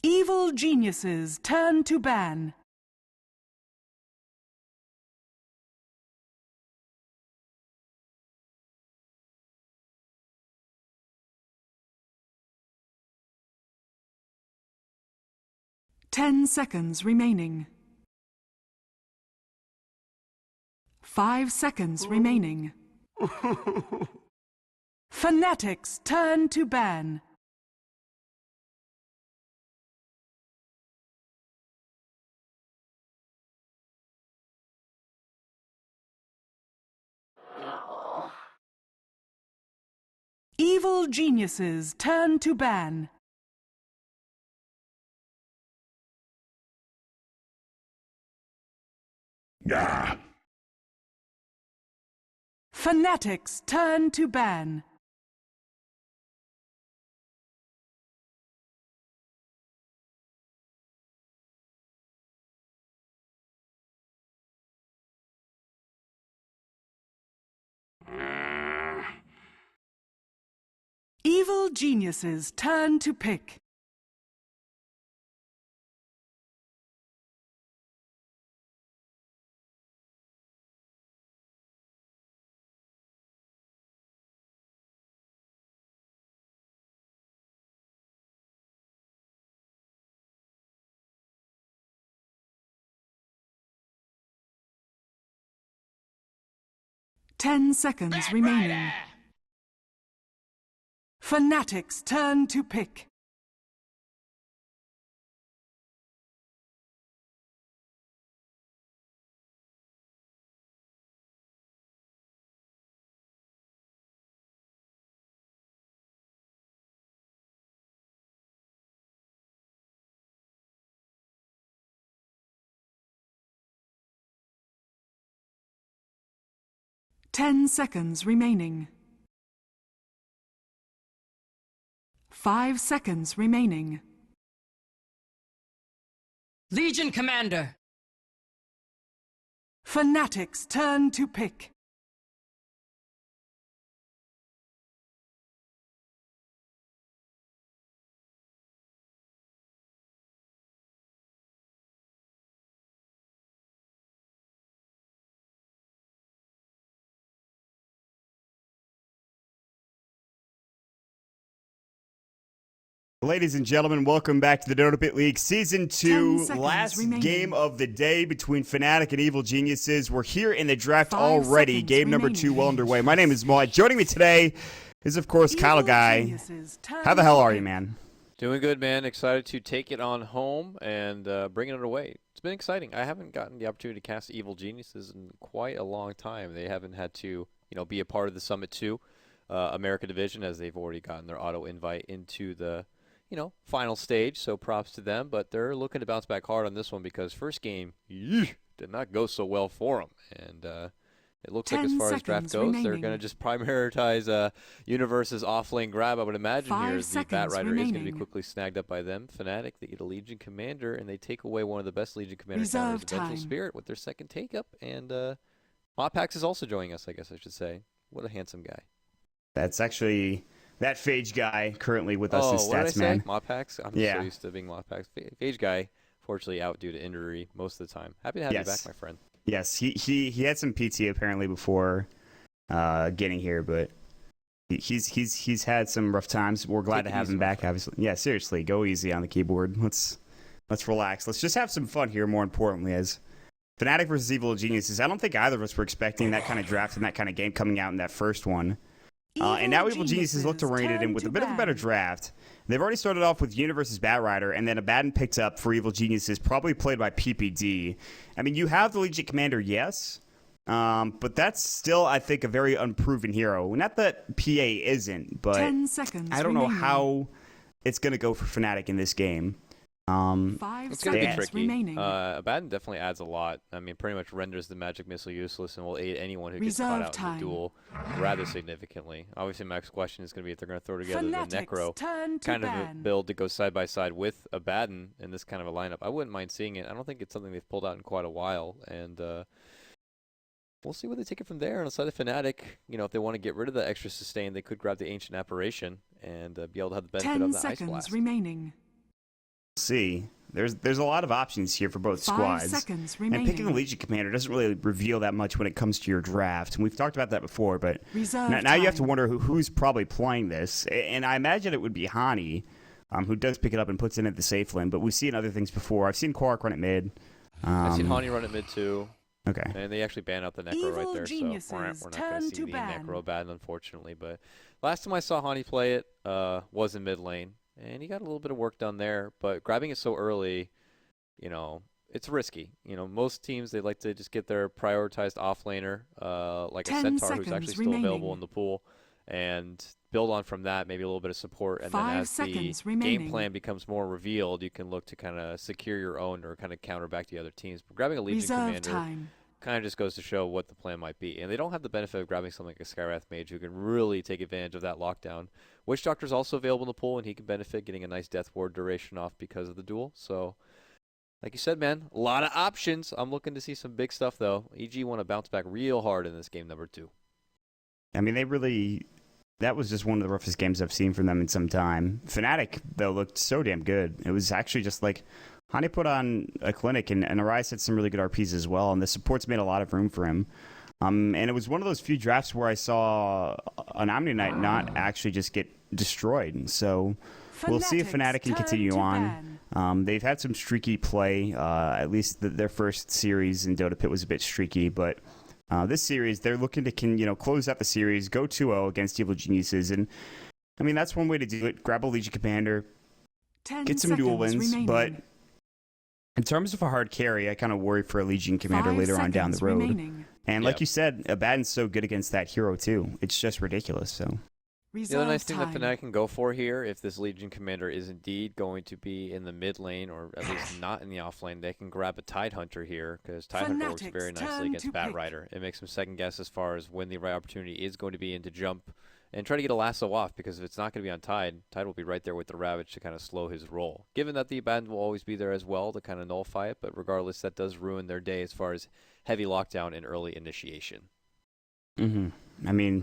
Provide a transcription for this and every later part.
Evil geniuses turn to ban. Ten seconds remaining. 5 seconds remaining. Fnatic's turn to ban. Evil geniuses turn to ban. Yeah. Fnatic's turn to ban. Evil geniuses turn to pick. Ten seconds remaining. Fnatic's turn to pick. Ten seconds remaining. 5 seconds remaining. Legion Commander! Fnatic's turn to pick. Ladies and gentlemen, welcome back to the Dota Pit League Season 2, last remaining. game of the day between Fnatic and Evil Geniuses. We're here in the draft 5 already, seconds game number remaining. 2 well underway. My name is Mo. Joining me today is, of course, Kyle Guy. Geniuses turn How the hell to are you, pick. man? Doing good, man. Excited to take it on home and bringing it away. It's been exciting. I haven't gotten the opportunity to cast Evil Geniuses in quite a long time. They haven't had to, be a part of the Summit 2 America Division, as they've already gotten their auto invite into the final stage, so props to them, but they're looking to bounce back hard on this one because first game did not go so well for them, and it looks like as 10 far as draft seconds goes, they're remaining. going to just prioritize Universe's off-lane grab. I would imagine 5 here the Bat seconds Rider is going to be remaining. quickly snagged up by them. Fnatic, they get a Legion Commander, and they take away one of the best Legion Commander counters, Reserve Vengeful time. Spirit, with their second take-up, and Moppax is also joining us, I guess I should say. What a handsome guy. That's actually that Phage guy currently with us in what did I Stats, say? man. Moppax? I'm Yeah. so used to being Moppax. Phage guy, fortunately out due to injury most of the time. Happy to have you Yes. back, my friend. Yes, he had some PT apparently before getting here, but he's had some rough times. We're glad Take to it have easy, him my back. friend. Obviously, yeah. Seriously, go easy on the keyboard. Let's relax. Let's just have some fun here. More importantly, as Fnatic versus Evil Geniuses, I don't think either of us were expecting that kind of draft and that kind of game coming out in that first one. And now Evil Geniuses look to rein it in with a bit of a better draft. They've already started off with Universe's Bat Rider, and then Abaddon picked up for Evil Geniuses, probably played by PPD. I mean, you have the Legion Commander, yes, but that's still, I think, a very unproven hero. Not that PA isn't, but 10 seconds I don't know remaining. how it's going to go for Fnatic in this game. 5 It's going to be seconds tricky. remaining. Abaddon definitely adds a lot. I mean, pretty much renders the magic missile useless and will aid anyone who gets caught Reserve out in time. the duel rather significantly. Obviously, my next question is going to be if they're going to throw together the Fnatic's Necro turn to kind of a ban. build to go side by side with Abaddon in this kind of a lineup. I wouldn't mind seeing it. I don't think it's something they've pulled out in quite a while, and we'll see where they take it from there. And aside of Fnatic, if they want to get rid of the extra sustain, they could grab the Ancient Apparition and be able to have the benefit 10 of the Ice seconds Blast. remaining. see. There's a lot of options here for both 5 squads. seconds And picking the remaining. Legion Commander doesn't really reveal that much when it comes to your draft. And we've talked about that before, but Reserve now you have to time. wonder who's probably playing this. And I imagine it would be Hani, who does pick it up and puts it in at the safe lane. But we've seen other things before. I've seen Quark run at mid. I've seen Hani run at mid too. Okay. And they actually ban out the Necro Evil right there, so we're geniuses, not going to turn see to the ban. Necro ban, unfortunately. But last time I saw Hani play it was in mid lane, and he got a little bit of work done there. But grabbing it so early, it's risky. Most teams, they like to just get their prioritized offlaner, like a 10 Centaur who's actually seconds still available remaining. in the pool, and build on from that, maybe a little bit of support. And then 5 as the seconds game remaining. plan becomes more revealed, you can look to kind of secure your own or kind of counter back the other teams. But grabbing a Legion Reserve Commander time. kind of just goes to show what the plan might be. And they don't have the benefit of grabbing something like a Skywrath Mage who can really take advantage of that lockdown. Witch Doctor's also available in the pool, and he can benefit getting a nice Death Ward duration off because of the duel. So, like you said, man, a lot of options. I'm looking to see some big stuff, though. EG want to bounce back real hard in this game number 2. I mean, that was just one of the roughest games I've seen from them in some time. Fnatic, though, looked so damn good. It was actually just like Hani put on a clinic, and Arise had some really good RPs as well, and the supports made a lot of room for him. And it was one of those few drafts where I saw an Omni Knight not actually just get destroyed. So we'll see if Fnatic can continue on. They've had some streaky play. At least their first series in Dota Pit was a bit streaky, but this series they're looking to close out the series, go 2-0 against Evil Geniuses, and I mean that's one way to do it. Grab a Legion Commander, 10 get some dual seconds wins, remaining. but in terms of a hard carry, I kind of worry for a Legion Commander 5 later on down the seconds road. remaining. And like you said, Abaddon's so good against that hero too. It's just ridiculous. So The other nice thing that time. Fnatic can go for here, if this Legion Commander is indeed going to be in the mid lane, or at least not in the off lane, they can grab a Tidehunter here, because Tidehunter works Fnatic's very nicely turn against to Bat pick. Rider. It makes them second guess as far as when the right opportunity is going to be in to jump and try to get a lasso off, because if it's not going to be on Tide, Tide will be right there with the Ravage to kind of slow his roll. Given that the Abaddon will always be there as well to kind of nullify it, but regardless, that does ruin their day as far as heavy lockdown and early initiation. I mean,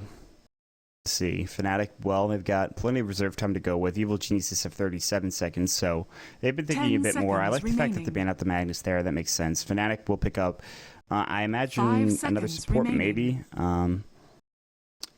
let's see. Fnatic, well, they've got plenty of reserve time to go with. Evil Geniuses have 37 seconds, so they've been thinking 10 a bit more. I like seconds the fact that they remaining. ban out the Magnus there. That makes sense. Fnatic will pick up, I imagine, 5 another seconds support remaining. maybe.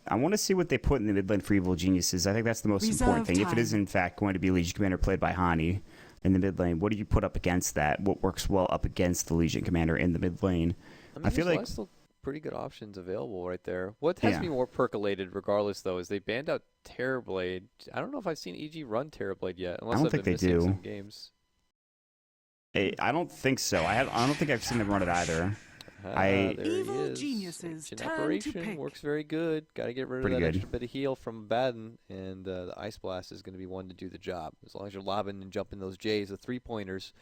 I want to see what they put in the mid lane for Evil Geniuses. I think that's the most important Reserve thing. If it is, time. in fact, going to be Legion Commander played by Hani in the mid lane, what do you put up against that? What works well up against the Legion Commander in the mid lane? I feel there's like still pretty good options available right there. What has Yeah. me more percolated, regardless, though, is they banned out Terrorblade. I don't know if I've seen EG run Terrorblade yet, unless don't I've think been they missing do. some games. I don't think so. I don't think I've seen them run it either. There Evil he is. geniuses, Ancient turn to Apparition pick. works very good. Got to get rid of Pretty that good. extra bit of heal from Abaddon, and the Ice Blast is going to be one to do the job. As long as you're lobbing and jumping those J's, the 3-pointers,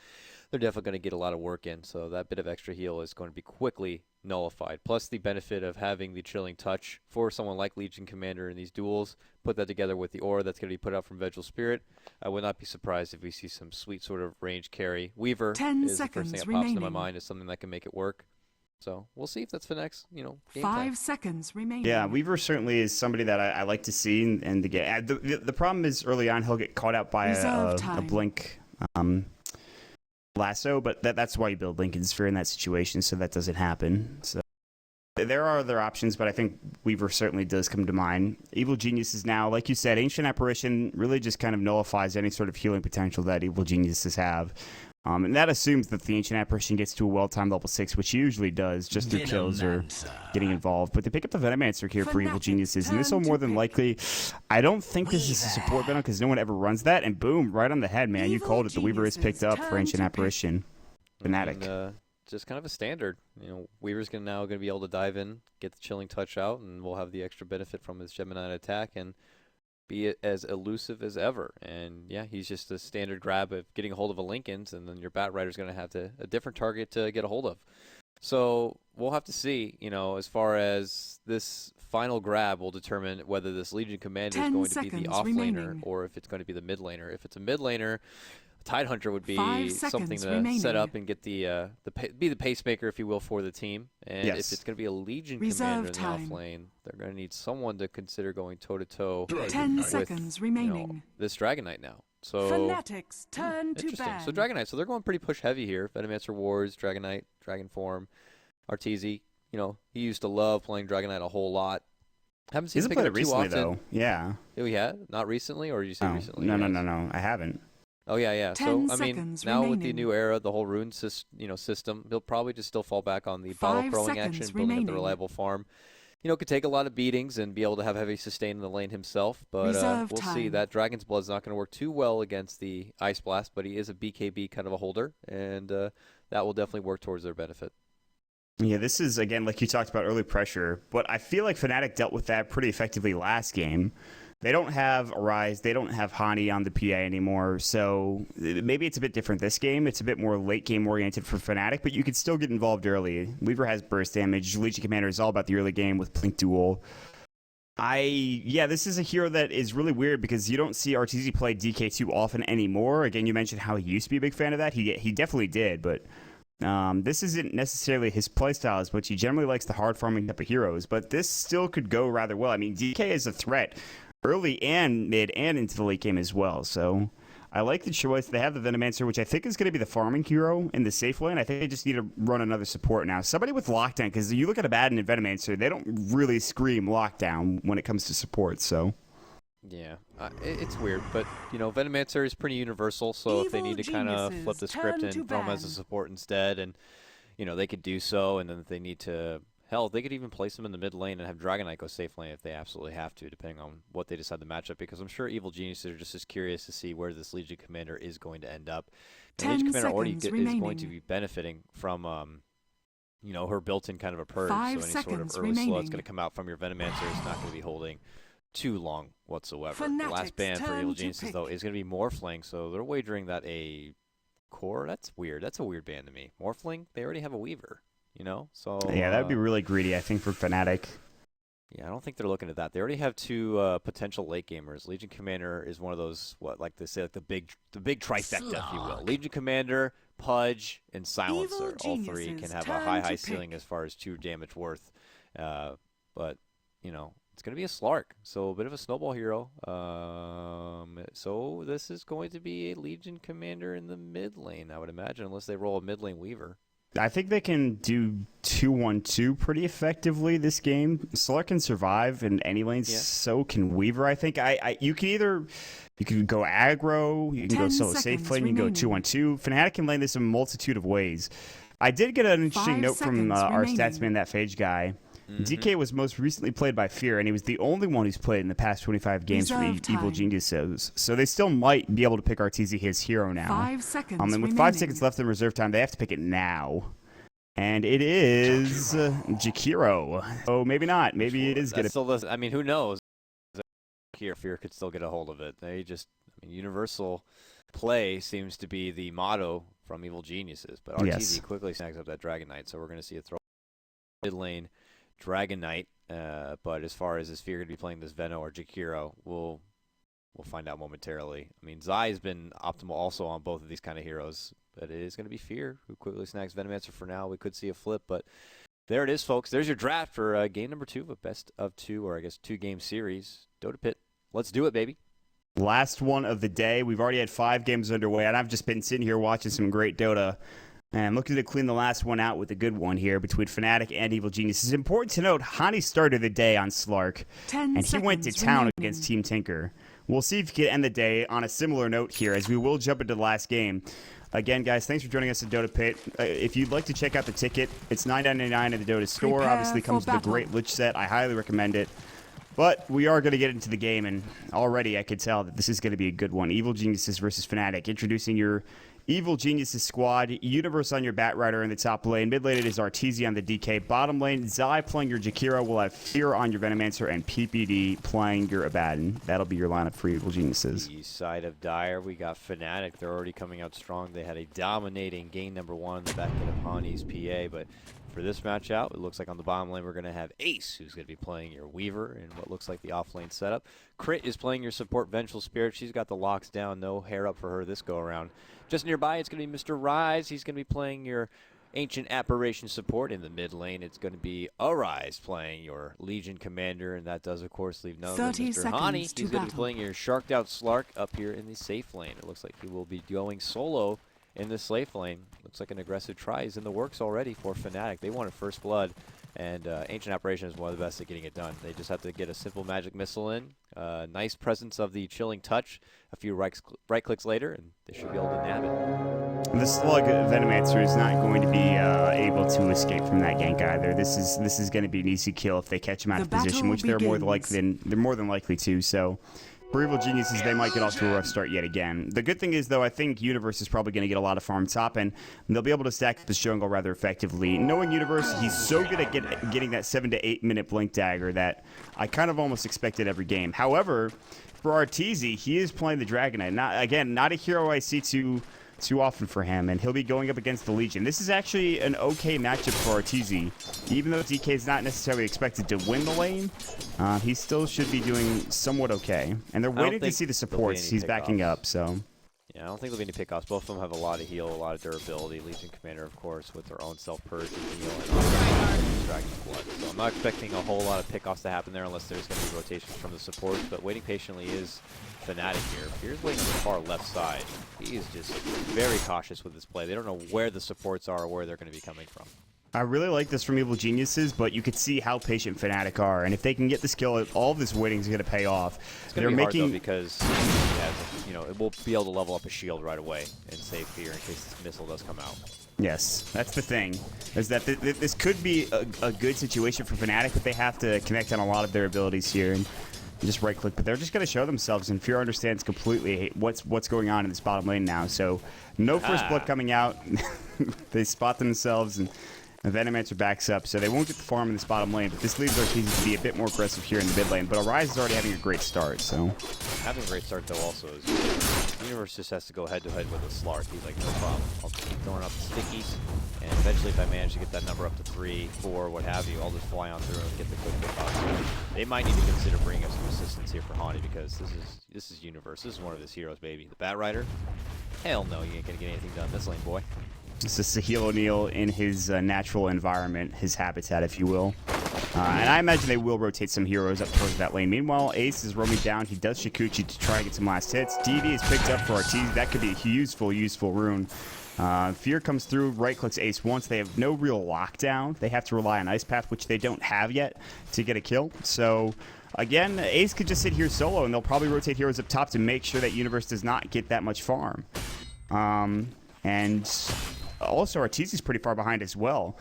they're definitely going to get a lot of work in. So that bit of extra heal is going to be quickly nullified. Plus the benefit of having the Chilling Touch for someone like Legion Commander in these duels. Put that together with the aura that's going to be put out from Vigil Spirit. I would not be surprised if we see some sweet sort of range carry. Weaver 10 is the first thing seconds that pops into my remaining. mind as something that can make it work. So we'll see if that's the next, game 5 plan. seconds remaining. Yeah, Weaver certainly is somebody that I like to see and to get. The problem is early on he'll get caught out by Reserve a time. blink lasso, but that's why you build Lincoln Sphere in that situation, so that doesn't happen. So there are other options, but I think Weaver certainly does come to mind. Evil Geniuses now, like you said, Ancient Apparition really just kind of nullifies any sort of healing potential that Evil Geniuses have. And that assumes that the Ancient Apparition gets to a well-timed level 6, which he usually does, just through kills or getting involved. But they pick up the Venomancer here for Evil Fnatic's Geniuses, and this will turn more to than pick. likely... I don't think this is a support Venom, because no one ever runs that, and boom, right on the head, man. You Evil called it. The Weaver is picked Geniuses, up for turn Ancient to pick. Apparition. Fnatic. And, just kind of a standard. Weaver's now going to be able to dive in, get the Chilling Touch out, and we'll have the extra benefit from his Gemini attack and be as elusive as ever. And yeah, he's just a standard grab of getting a hold of a Lincoln's, and then your Bat Rider's going to have a different target to get a hold of. So we'll have to see, as far as this final grab will determine whether this Legion Commander is 10 going to be the seconds off laner remaining. or if it's going to be the mid laner. If it's a mid laner, Tidehunter would be 5 something seconds to remaining. set up and get be the pacemaker, if you will, for the team. And Yes. if it's going to be a Legion Reserve commander in the time. off lane, they're going to need someone to consider going toe-to-toe 10 with seconds you know, remaining. this Dragon Knight now. So Fnatic's turn to interesting. ban. So Dragon Knight, so they're going pretty push heavy here. Venomancer Wards, Dragon Knight, Dragon Form, Arteezy. You know, he used to love playing Dragon Knight a whole lot. Haven't seen He's him pick played it it up too recently, often. though. Yeah. Oh, he had? Not recently, or did you say Oh, recently? no, He no, has? no, no. I haven't. Oh yeah. 10 So I mean, seconds now with the remaining. new era, the whole rune system, he'll probably just still fall back on the bottle 5 throwing seconds action, building up the remaining. reliable farm. You know, could take a lot of beatings and be able to have heavy sustain in the lane himself. But Reserve we'll see. time. That Dragon's Blood's not going to work too well against the Ice Blast, but he is a BKB kind of a holder, and that will definitely work towards their benefit. Yeah, this is, again, like you talked about, early pressure, but I feel like Fnatic dealt with that pretty effectively last game. They don't have Arise, they don't have Hani on the PA anymore, so maybe it's a bit different this game. It's a bit more late game oriented for Fnatic, but you can still get involved early. Weaver has burst damage. Legion Commander is all about the early game with Blink Duel. This is a hero that is really weird because you don't see Arteezy play DK too often anymore. Again, you mentioned how he used to be a big fan of that. He definitely did, but this isn't necessarily his playstyle as much. He generally likes the hard farming type of heroes, but this still could go rather well. I mean, DK is a threat early and mid and into the late game as well. So I like the choice. They have the Venomancer, which I think is going to be the farming hero in the safe lane. I think they just need to run another support now. Somebody with lockdown, because you look at Abaddon and Venomancer, they don't really scream lockdown when it comes to support. So Yeah, it's weird, but you know, Venomancer is pretty universal. So if they need to kind of flip the script and throw him as a support instead, and you know, they could do so. And then if they need to, hell, they could even place him in the mid lane and have Dragon Knight go safe lane if they absolutely have to, depending on what they decide the matchup. Because I'm sure Evil Geniuses are just as curious to see where this Legion Commander is going to end up. And 10 Legion Commander already seconds is remaining. going to be benefiting from, you know, her built-in kind of a purge. 5 So any sort of seconds early slow remaining. that's going to come out from your Venomancer is not going to be holding too long whatsoever. The Fnatic's last ban for turn Evil to Geniuses, though, pick. is going to be Morphling. So they're wagering that a core. That's weird. That's a weird ban to me. Morphling, they already have a Weaver. You know, so yeah, that would be really greedy, I think, for Fnatic. yeah, I don't think they're looking at that. They already have two potential late gamers. Legion Commander is one of those, like they say, like the big trifecta, if you will. Legion Commander, Pudge, and Silencer. All three can Geniuses have a turn high to ceiling pick. as far as 2 damage worth. But you know, it's going to be a Slark, so a bit of a snowball hero. So this is going to be a Legion Commander in the mid lane, I would imagine, unless they roll a mid lane Weaver. I think they can do 2-1-2 pretty effectively this game. Slark can survive in any lane, Yeah. so can Weaver. I think you can go aggro, you can go 10 solo safe seconds lane, you can go remaining. 2-1-2. Fnatic can lane this in a multitude of ways. I did get an interesting 5 note from seconds our remaining. statsman, that Phage guy. DK was most recently played by Fear, and he was the only one who's played in the past 25 games for Reserve Evil time. Geniuses. So they still might be able to pick Arteezy his hero now. 5 seconds And with remaining. 5 seconds left in reserve time, they have to pick it now. And it is Jakiro. Oh, maybe not. Maybe it is That going to. still doesn't. I mean, who knows? Here, Fear could still get a hold of it. They just, I mean, universal play seems to be the motto from Evil Geniuses. But Arteezy Yes. quickly snags up that Dragon Knight, so we're going to see a throw mid lane Dragon Knight. But as far as is Fear going to be playing this Veno or Jakiro, we'll find out momentarily. I mean, Zai has been optimal also on both of these kind of heroes, but it is going to be Fear who quickly snags Venomancer for now. We could see a flip, but there it is, folks. There's your draft for game number 2 of a best of 2, or I guess 2-game series. Dota Pit. Let's do it, baby. Last one of the day. We've already had 5 games underway, and I've just been sitting here watching some great Dota. And I'm looking to clean the last one out with a good one here between Fnatic and Evil Genius. It's important to note, Hani started the day on Slark, 10 and he went to seconds town remaining. against Team Tinker. We'll see if he can end the day on a similar note here, as we will jump into the last game. Again, guys, thanks for joining us at Dota Pit. If you'd like to check out the ticket, it's $9.99 at the Dota store. Prepare Obviously comes for with a great battle. Lich set. I highly recommend it. But we are going to get into the game, and already I could tell that this is going to be a good one. Evil Geniuses versus Fnatic. Introducing your Evil Genius's squad, Universe on your Batrider in the top lane. Mid lane it is Arteezy on the DK. Bottom lane, Zai playing your Jakiro. We'll have Fear on your Venomancer and PPD playing your Abaddon. That'll be your lineup for Evil Geniuses. East side of Dire, we got Fnatic. They're already coming out strong. They had a dominating game number 1 in the back end of Hani's PA, but for this match out, it looks like on the bottom lane we're going to have Ace, who's going to be playing your Weaver in what looks like the off-lane setup. Crit is playing your support Vengeful Spirit. She's got the locks down. No hair up for her this go-around. Just nearby, it's going to be Mr. Rise. He's going to be playing your Ancient Apparition support. In the mid lane, it's going to be Arise playing your Legion Commander, and that does, of course, leave none of 30 Mr. seconds Hani. He's to going to be battle. playing your Sharked Out Slark up here in the safe lane. It looks like he will be going solo in the safe lane. Looks like an aggressive try is in the works already for Fnatic. They wanted first blood, and Ancient Apparition is one of the best at getting it done. They just have to get a simple magic missile in. Nice presence of the Chilling Touch. A few right clicks later, and they should be able to nab it. The Slug Venomancer is not going to be able to escape from that gank either. This is going to be an easy kill if they catch him out The of position, battle which they're more begins. than likely to. So for Evil Geniuses, they might get off to a rough start yet again. The good thing is, though, I think Universe is probably going to get a lot of farm top, and they'll be able to stack the jungle rather effectively. Knowing Universe, he's so good at getting that 7 to 8 minute blink dagger that I kind of almost expected every game. However, for Arteezy, he is playing the Dragon Knight. Not a hero I see too often for him, and he'll be going up against the Legion. This is actually an okay matchup for Arteezy. Even though DK is not necessarily expected to win the lane, he still should be doing somewhat okay. And they're waiting to see the supports. He's backing up, so... Yeah, I don't think there'll be any pickoffs. Both of them have a lot of heal, a lot of durability. Legion Commander, of course, with their own self-purge and heal and extracting blood. So I'm not expecting a whole lot of pickoffs to happen there unless there's going to be rotations from the supports, but waiting patiently is Fnatic here. Fear's waiting on the far left side. He is just very cautious with his play. They don't know where the supports are or where they're going to be coming from. I really like this from Evil Geniuses, but you could see how patient Fnatic are, and if they can get this kill, all of this waiting is going to pay off. It's going to be hard, though, because it will be able to level up a shield right away and save Fear in case this missile does come out. Yes, that's the thing, is that this could be a good situation for Fnatic, but they have to connect on a lot of their abilities here and just right-click. But they're just going to show themselves, and Fear understands completely what's going on in this bottom lane now. So no first blood coming out. They spot themselves, and Venomancer backs up, so they won't get the farm in this bottom lane, but this leaves Arteezy to be a bit more aggressive here in the mid lane. But Arise is already having a great start, so... Having a great start, though, also is Universe just has to go head-to-head with a Slark. He's like, no problem. I'll just keep throwing out the stickies, and eventually if I manage to get that number up to 3, 4, what have you, I'll just fly on through and get the quick pick off. So they might need to consider bringing up some assistance here for Hani, because this is Universe. This is one of his heroes, baby. The Batrider? Hell no, you ain't gonna get anything done this lane, boy. This is Sahil O'Neal in his natural environment, his habitat, if you will. And I imagine they will rotate some heroes up towards that lane. Meanwhile, Ace is roaming down. He does Shikuchi to try and get some last hits. DD is picked up for Arteezy. That could be a useful rune. Fear comes through, right-clicks Ace once. They have no real lockdown. They have to rely on Ice Path, which they don't have yet, to get a kill. So, again, Ace could just sit here solo, and they'll probably rotate heroes up top to make sure that Universe does not get that much farm. And... also, Arteezy's pretty far behind as well.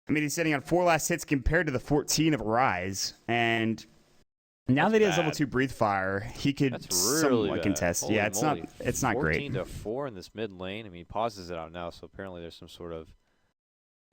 I mean, he's sitting on 4 last hits compared to the 14 of Arise. And now that he has level 2 Breathe Fire, he could somewhat contest. Holy yeah, moly. it's not great. 14 to 4 in this mid lane. I mean, he pauses it out now, so apparently there's some sort of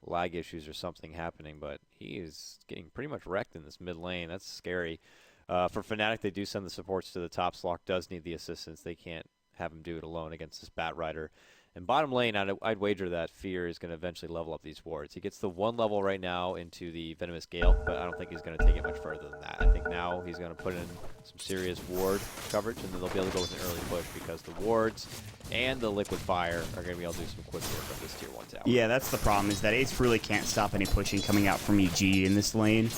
lag issues or something happening. But he is getting pretty much wrecked in this mid lane. That's scary. For Fnatic, they do send the supports to the top. Slark does need the assistance. They can't have him do it alone against this Batrider. And bottom lane, I'd wager that Fear is going to eventually level up these wards. He gets the 1 level right now into the Venomous Gale, but I don't think he's going to take it much further than that. I think now he's going to put in some serious ward coverage, and then they'll be able to go with an early push because the wards and the Liquid Fire are going to be able to do some quick work from this Tier 1 tower. Yeah, that's the problem, is that Ace really can't stop any pushing coming out from EG in this lane.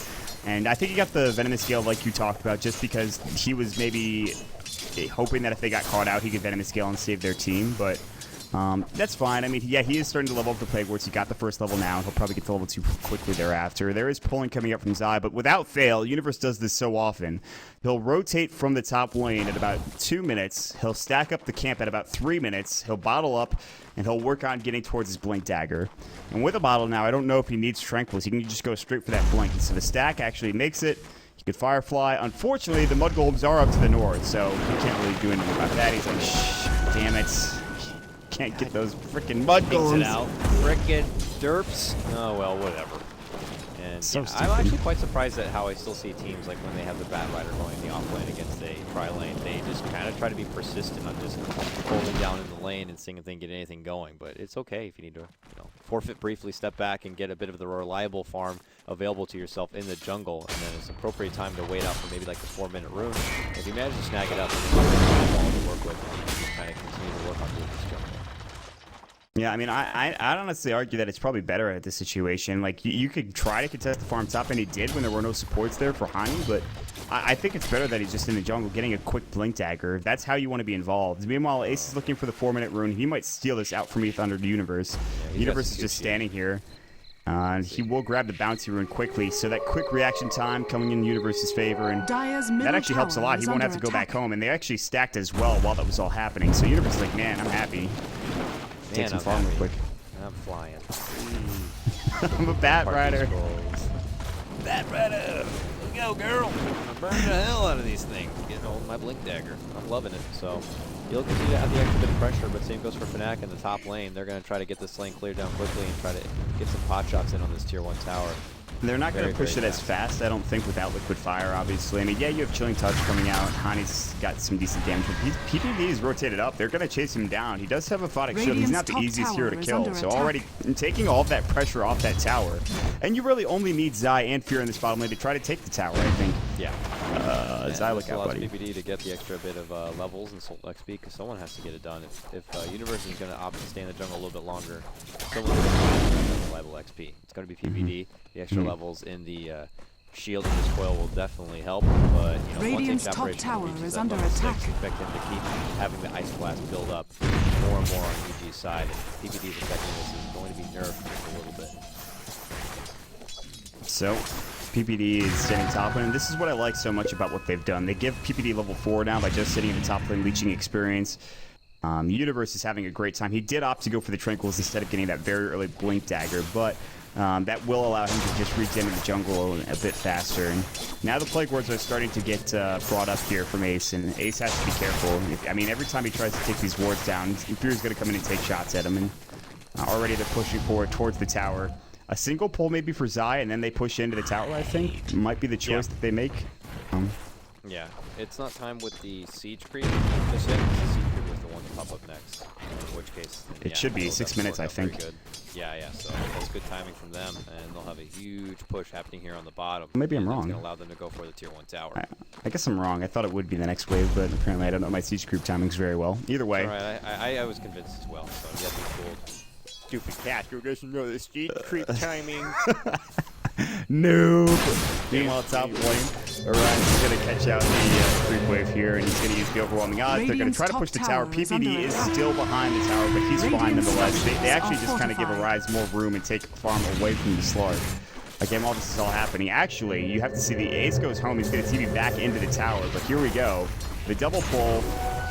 And I think he got the Venomous Gale like you talked about just because he was maybe hoping that if they got caught out, he could Venomous Gale and save their team, but... that's fine. I mean, yeah, he is starting to level up the Plague Wards. He got the first level now, and he'll probably get to level 2 quickly thereafter. There is pulling coming up from Zai, but without fail, Universe does this so often. He'll rotate from the top lane at about 2 minutes. He'll stack up the camp at about 3 minutes. He'll bottle up, and he'll work on getting towards his Blink Dagger. And with a bottle now, I don't know if he needs Tranquils. He can just go straight for that Blink. And so the stack actually makes it. He could Firefly. Unfortunately, the Mud Golems are up to the north, so he can't really do anything about that. He's like, shh, damn it. can't get those freaking mud Takes it golems. out. Frickin' derps. Oh, well, whatever. And So yeah, I'm stupid. actually quite surprised at how I still see teams like when they have the Bat Rider going in the off lane against a tri lane, they just kind of try to be persistent on just holding down in the lane and seeing if they can get anything going. But it's okay if you need to, forfeit briefly, step back, and get a bit of the reliable farm available to yourself in the jungle, and then it's appropriate time to wait out for maybe like the 4-minute rune. If you manage to snag it up, then you have a ball to work with, and you can just kind of continue to work on doing this jungle. Yeah, I mean, I'd honestly argue that it's probably better at this situation. Like, you could try to contest the farm top, and he did when there were no supports there for Hani, but I think it's better that he's just in the jungle getting a quick blink dagger. That's how you want to be involved. Meanwhile, Ace is looking for the 4-minute rune. He might steal this out from Thunder Universe. Yeah, Universe is just standing here. And he will grab the bouncy rune quickly, so that quick reaction time coming in Universe's favor, and Dire's middle that actually helps a tower lot. He is won't have under to go back attack. home, and they actually stacked as well while that was all happening. So Universe is like, man, I'm happy. Take Man, some I'm farm real happy. quick. I'm flying. I'm a Bat Rider. Bat Rider! Let's go, girl! I'm burning the hell out of these things. Getting hold of my blink dagger. I'm loving it. So you'll continue to have the extra bit of pressure, but same goes for Fnatic in the top lane. They're going to try to get this lane cleared down quickly and try to get some pot shots in on this tier 1 tower. They're not going to Very, push very it as fast, I don't think, without Liquid Fire, obviously. I mean, yeah, you have Chilling Touch coming out. Hani's got some decent damage. But PPD is rotated up. They're going to chase him down. He does have a Photic Shield. He's not the Radiant's easiest top hero to tower is kill. under So attack. already taking all of that pressure off that tower. And you really only need Zai and Fear in this bottom lane to try to take the tower, I think. Yeah. Zai, look this out, allows buddy. PPD to get the extra bit of levels and Soul XP because someone has to get it done. If Universe is going to opt to stay in the jungle a little bit longer, someone's going to get the level XP. It's going to be PPD. The extra levels in the shield and this coil will definitely help, but Radiant's once top Operation tower reaches is that under level 6, attack. expect him to keep having the Ice Blast build up more and more on UG's side, and PPD's effectiveness is going to be nerfed just a little bit. So, PPD is standing top lane, and this is what I like so much about what they've done. They give PPD level 4 now by just sitting in the top lane, leeching experience. Universe is having a great time. He did opt to go for the Tranquils instead of getting that very early Blink Dagger, but that will allow him to just regen in the jungle a bit faster. And now the Plague Wards are starting to get brought up here from Ace, and Ace has to be careful. I mean, every time he tries to take these wards down, Fear's going to come in and take shots at him, and already they're pushing forward towards the tower. A single pull maybe for Zai, and then they push into the tower, I think. Might be the choice that they make. Yeah, it's not time with the siege creep just yet. The siege creep is the one to pop up next. In which case, It should be it'll 6 definitely minutes, work I out very think. good. Yeah. So that's good timing from them, and they'll have a huge push happening here on the bottom. Maybe I'm and wrong. It's going to allow them to go for the tier 1 tower. I guess I'm wrong. I thought it would be the next wave, but apparently I don't know my siege group timings very well. Either way. All right, I was convinced as well. So you have to be fooled. Stupid cat who doesn't know the siege creep timing. Noob. Meanwhile, top lane, Orion's going to catch out the creep wave here, and he's going to use the overwhelming odds. They're going to try to push the tower. PPD is still behind the tower, but he's fine nonetheless. They actually just kind of give Arise more room and take farm away from the Slark. Again, while this is all happening, actually, you have to see the Ace goes home. He's going to TV back into the tower, but here we go. The double pull,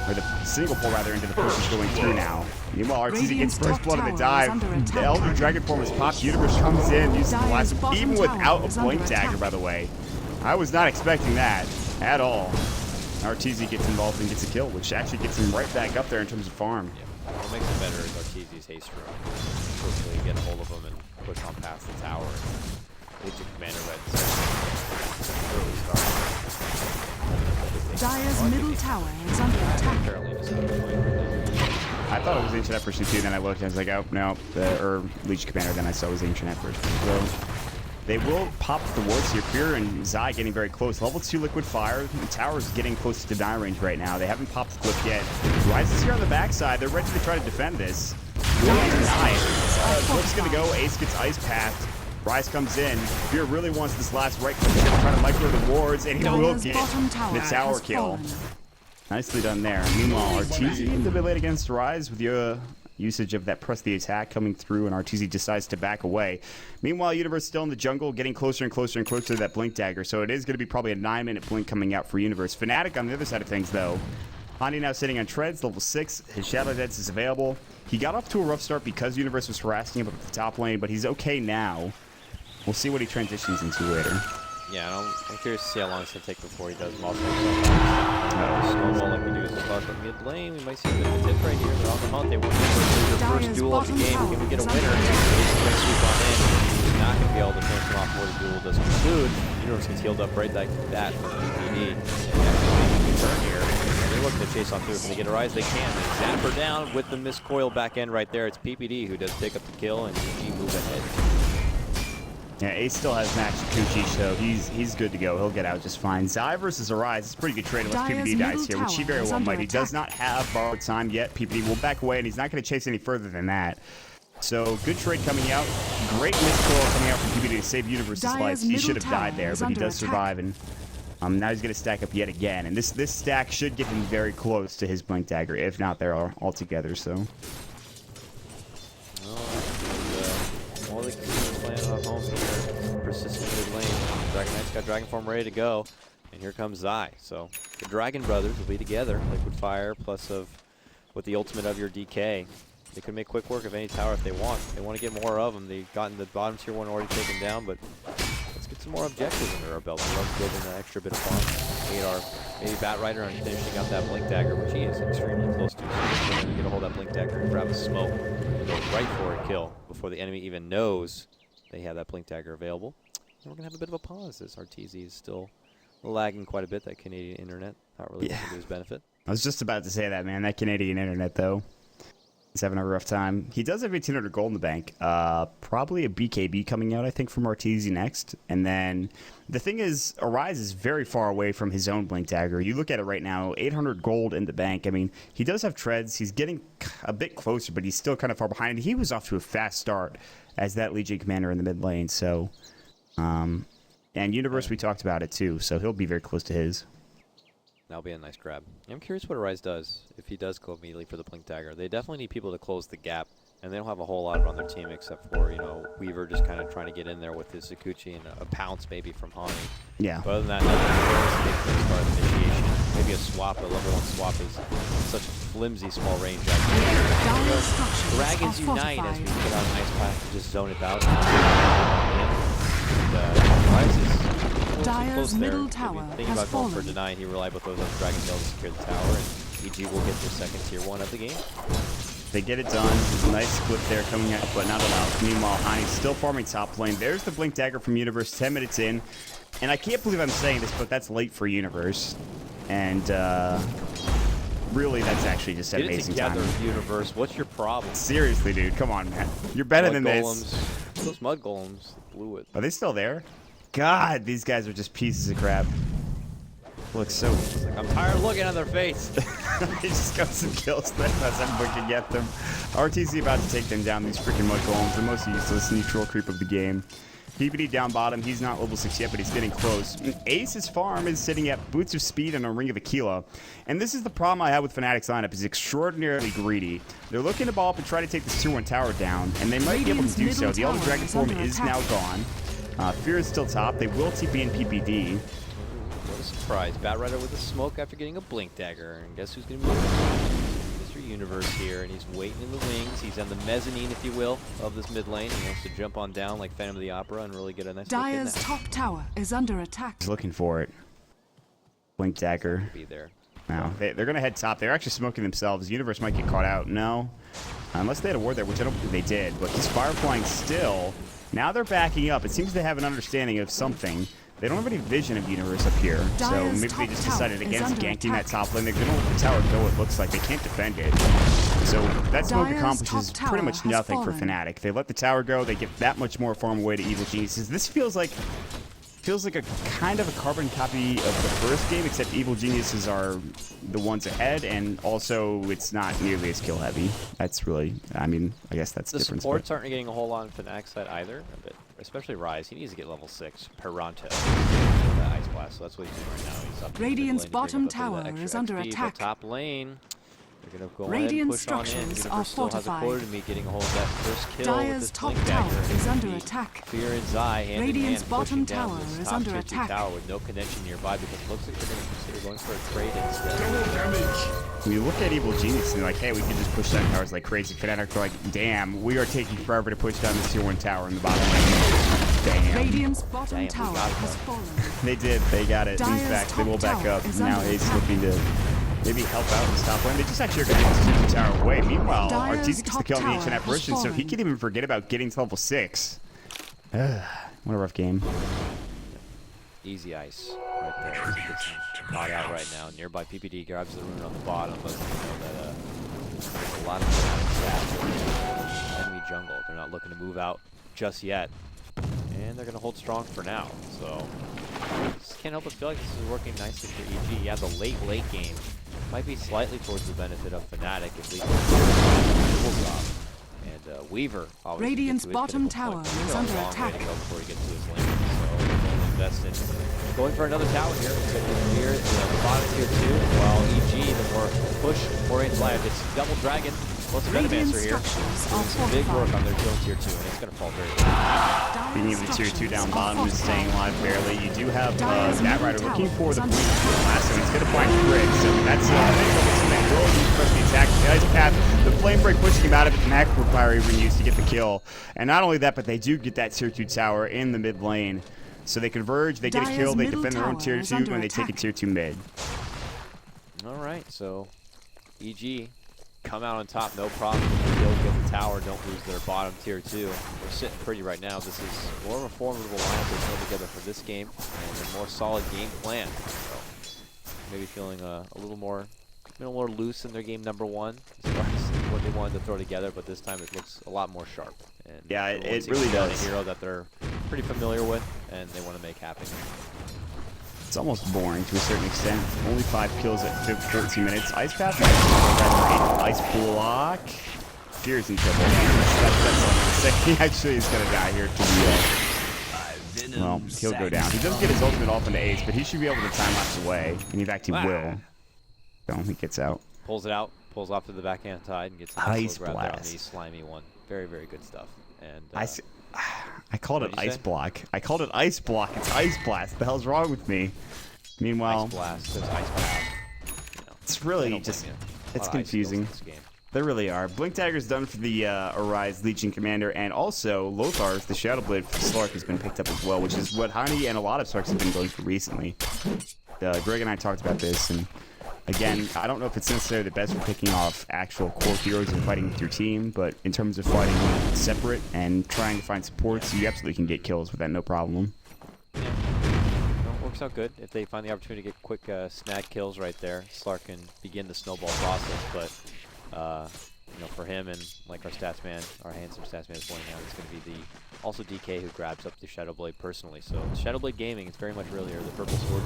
or the single pull rather, into the push is going through now. Meanwhile, Arteezy gets first blood on the dive. The Elder Dragon form is popped. Universe comes in, uses the last, even without a blink dagger, by the way. I was not expecting that at all. Arteezy gets involved and gets a kill, which actually gets him right back up there in terms of farm. Yeah. What makes it better is Arteezy's haste rune. Quickly get a hold of him and push on past the tower. Legion Commander red. Early start. Dire's middle tower is under attack. Apparently just out of point right now. I thought it was Ancient Apparition too, then I looked and I was like, oh, no, or Legion Commander, then I saw it was Ancient Apparition. So they will pop the wards here. Fear and Zai getting very close. Level 2 Liquid Fire. The tower's getting close to deny range right now. They haven't popped the clip yet. Rise is here on the backside. They're ready to try to defend this. Will they deny it? Flip's going to go. Ace gets Ice Path. Rise comes in. Fear really wants this last right click. He's going to try to micro the wards, and he will Dire's get bottom tower the tower has kill. fallen. Nicely done there. Meanwhile, Arteezy a bit late against Rise with your usage of that press the attack coming through, and Arteezy decides to back away. Meanwhile, Universe still in the jungle, getting closer and closer and closer to that blink dagger, so it is going to be probably a 9-minute blink coming out for Universe. Fnatic on the other side of things, though. Hani now sitting on treads, level 6. His Shadow Dance is available. He got off to a rough start because Universe was harassing him up at the top lane, but he's okay now. We'll see what he transitions into later. Yeah, I'm curious to see how long it's going to take before he does multiple. Snowball like we do as a start from mid lane. We might see a bit of a tip right here. They're on the hunt. They want to do their first Dire's duel of the bottom game. tower Can we get a is winner? under He's going to sweep on in. He's not going to be able to finish him off before the duel does conclude. Universe gets healed up right like that from PPD. And actually making a turn here. And they're looking to chase on through. Can they get a rise? They can. They zap her down with the missed coil back end right there. It's PPD who does pick up the kill, and GG move ahead. Yeah, Ace still has max Kuchi, so he's good to go. He'll get out just fine. Zai versus Arise. It's a pretty good trade unless Dire's PPD dies middle here, which he tower very is well under might. He does attack. not have borrowed time yet. PPD will back away, and he's not going to chase any further than that. So, good trade coming out. Great missed call coming out from PPD to save Universe's Dire's life. He middle should have died tower there, is but he under does attack. survive, and now he's going to stack up yet again. And this stack should get him very close to his Blink Dagger, if not there all together, so... All the King's playing off home here. Persistent mid lane. Dragon Knight's got Dragon Form ready to go. And here comes Zai. So the Dragon Brothers will be together. Liquid Fire plus with the ultimate of your DK. They could make quick work of any tower if they want. They want to get more of them. They've gotten the bottom tier one already taken down, but let's get some more objectives under our belt. I love building an extra bit of fun. 8R, maybe Bat Rider on finishing out that Blink Dagger, which he is extremely close to. So he's going to get a hold of that Blink Dagger and grab a smoke. Go right for a kill before the enemy even knows they have that Blink Dagger available. And we're going to have a bit of a pause as RTZ is still lagging quite a bit, that Canadian internet. Not really working to his benefit. I was just about to say that, man. That Canadian internet, though. He's having a rough time. He does have 1,800 gold in the bank. Probably a BKB coming out, I think, from Arteezy next. And then the thing is, Arise is very far away from his own Blink Dagger. You look at it right now, 800 gold in the bank. I mean, he does have treads. He's getting a bit closer, but he's still kind of far behind. He was off to a fast start as that Legion commander in the mid lane. So, and Universe, we talked about it too. So he'll be very close to his. That'll be a nice grab. I'm curious what Arise does if he does go immediately for the Blink Dagger. They definitely need people to close the gap, and they don't have a whole lot on their team except for, you know, Weaver just kind of trying to get in there with his Sakuchi and a pounce maybe from Hani. Yeah. But other than that, nothing really to start initiation. Maybe a swap, a level 1 swap is such a flimsy small range out there. Dire structures Dragons are unite as we fortified. get out an ice pack and just zone it out. Rise is Dire's close there. middle Maybe tower thinking has about going for fallen. deny. He relied both those on Dragon Tail to secure the tower, and EG will get their second tier 1 of the game. They get it done. Nice split there coming out, but not enough. Meanwhile, Hani's still farming top lane. There's the Blink Dagger from Universe, 10 minutes in. And I can't believe I'm saying this, but that's late for Universe. And really, that's actually just an Get it amazing together, time. Universe. What's your problem? Seriously, dude. Come on, man. You're better than this. Golems. Those mud golems blew it. Are they still there? God, these guys are just pieces of crap. Looks so... Like, I'm tired of looking at their face. He just got some kills there as everyone can get them. RTC about to take them down, these freaking mud golems, the most useless neutral creep of the game. PPD down bottom, he's not level 6 yet, but he's getting close. Ace's farm is sitting at Boots of Speed and a Ring of Aquila. And this is the problem I have with Fnatic's lineup, is extraordinarily greedy. They're looking to ball up and try to take this tier 1 tower down, and they might be able to do so. The Elder Dragon form is now gone. Fear is still top. They will TP in PPD. What a surprise. Bat Rider with a smoke after getting a Blink Dagger. And guess who's going to be Mr. Universe here, and he's waiting in the wings. He's on the mezzanine, if you will, of this mid lane. He wants to jump on down like Phantom of the Opera and really get a nice look in Dire's that. top tower is under attack. He's looking for it. Blink Dagger. Be there. No, they're going to head top. They're actually smoking themselves. Universe might get caught out. No. Unless they had a ward there, which I don't think they did. But he's fire flying still. Now they're backing up. It seems they have an understanding of something. They don't have any vision of Universe up here. So Dire's maybe they top just tower decided is against under ganking that attack. top lane. They're going to let the tower go, it looks like. They can't defend it. So that smoke Dire's accomplishes top pretty tower much has nothing for fallen. Fnatic. They let the tower go. They get that much more farm away to Evil Geniuses. This feels like a kind of a carbon copy of the first game, except Evil Geniuses are the ones ahead, and also it's not nearly as kill heavy. That's really, I mean, I guess that's the The difference. supports aren't getting a whole lot on Fnatic's side either, but especially Rise. He needs to get level 6. Peranto. Ice Blast, so that's what he's doing right now. He's up in the mid Radiant's lane to bring bottom up a bit of that tower extra is under XP, but attack. top lane, they're going to go Radiant ahead and push on in. structures Universe are still has a fortified. quarter to me getting a hold of that first kill with Dire's this top Blink tower Dagger. is under The attack. Fear and Zai hand Radiant's in hand bottom pushing down tower this is top under tier 2 attack. tower with no connection nearby because it looks like they're going to consider going for a trade instead. When you look at Evil Genius and you're like, hey, we can just push down towers like crazy. Fnatic are like, damn, we are taking forever to push down this tier 1 tower in the bottom lane. Radiant's bottom we tower got it. has fallen. They did. They got it. In Dire's fact, they top will back tower up. is Now under Ace attack. looking to maybe help out in this top lane. They just actually are going to get the tower away. Meanwhile, Dire's Arteezy gets the top kill on the tower ancient has apparition, so he fallen. can even forget about getting to level 6. What a rough game. Easy ice right there. He gets caught out right now. Nearby PPD grabs the rune on the bottom, but you know that there's a lot of staff. Enemy jungle. They're not looking to move out just yet, and they're going to hold strong for now. So just can't help but feel like this is working nicely for EG. Yeah, the late game might be slightly towards the benefit of Fnatic if we can drop. And Weaver always Radiant's gets to his bottom pinnacle tower point. He's is got a under long way attack. to go before he gets to his lane. So we'll invest in going for another tower here. He's going to clear the bottom tier 2 while EG, the more push-oriented player, gets double dragon. Plus a Radiant Venomancer here. structures Doing are some big work on fortified. their zone tier 2, and it's going to fall very well. Being able to tier 2 down bottom is staying alive barely. You do have Dire's that middle rider tower looking for is the under blue attack. last, so he's going to find Grid. So that's something will use press the attack. The ice path, the flame break pushing him out of it. The Mac require even used to get the kill. And not only that, but they do get that tier 2 tower in the mid lane. So they converge, they get a Dire's kill, they middle defend their own tower tier is 2, under and they take a attack. tier 2 mid. All right, so EG come out on top, no problem. They'll get the tower, don't lose their bottom tier 2. They're sitting pretty right now. This is more of a formidable lineup they put together for this game, and a more solid game plan. So maybe feeling a little more loose in their game number 1 as far as what they wanted to throw together, but this time it looks a lot more sharp. And Yeah, everyone it seems really to be on does. A hero that they're pretty familiar with, and they want to make happen. It's almost boring to a certain extent. Only 5 kills at 13 minutes. Ice path, ice block. Fear's in trouble. That's all I'm gonna say. He actually is gonna die here to the well, he'll go down. He does get his ultimate off into Ace, but he should be able to time lapse away. And in fact, he will. So he gets out. Pulls it out, pulls off to the backhand side, and gets a Ice nice little grab there on blast. the slimy one. Very, very good stuff. And I called it What'd you ice say? block. I called it ice block. It's ice blast. What the hell's wrong with me? Meanwhile, ice blast, there's ice blast. You know, it's I really don't just blame you. it's A lot of ice skills confusing. in this game. They really are. Blink Dagger's done for the Arise Legion Commander, and also Lothar's, the Shadow Blade for Slark, has been picked up as well, which is what Hani and a lot of Slarks have been going for recently. Greg and I talked about this, and again, I don't know if it's necessarily the best for picking off actual core heroes and fighting with your team, but in terms of fighting separate and trying to find supports, you absolutely can get kills with that, no problem. Yeah. No, it works out good if they find the opportunity to get quick snag kills right there. Slark can begin the snowball process, but you know, for him and like our stats man, our handsome stats man is pointing out, it's going to be the also DK who grabs up the Shadow Blade personally. So Shadow Blade Gaming, it's very much really the purple sword.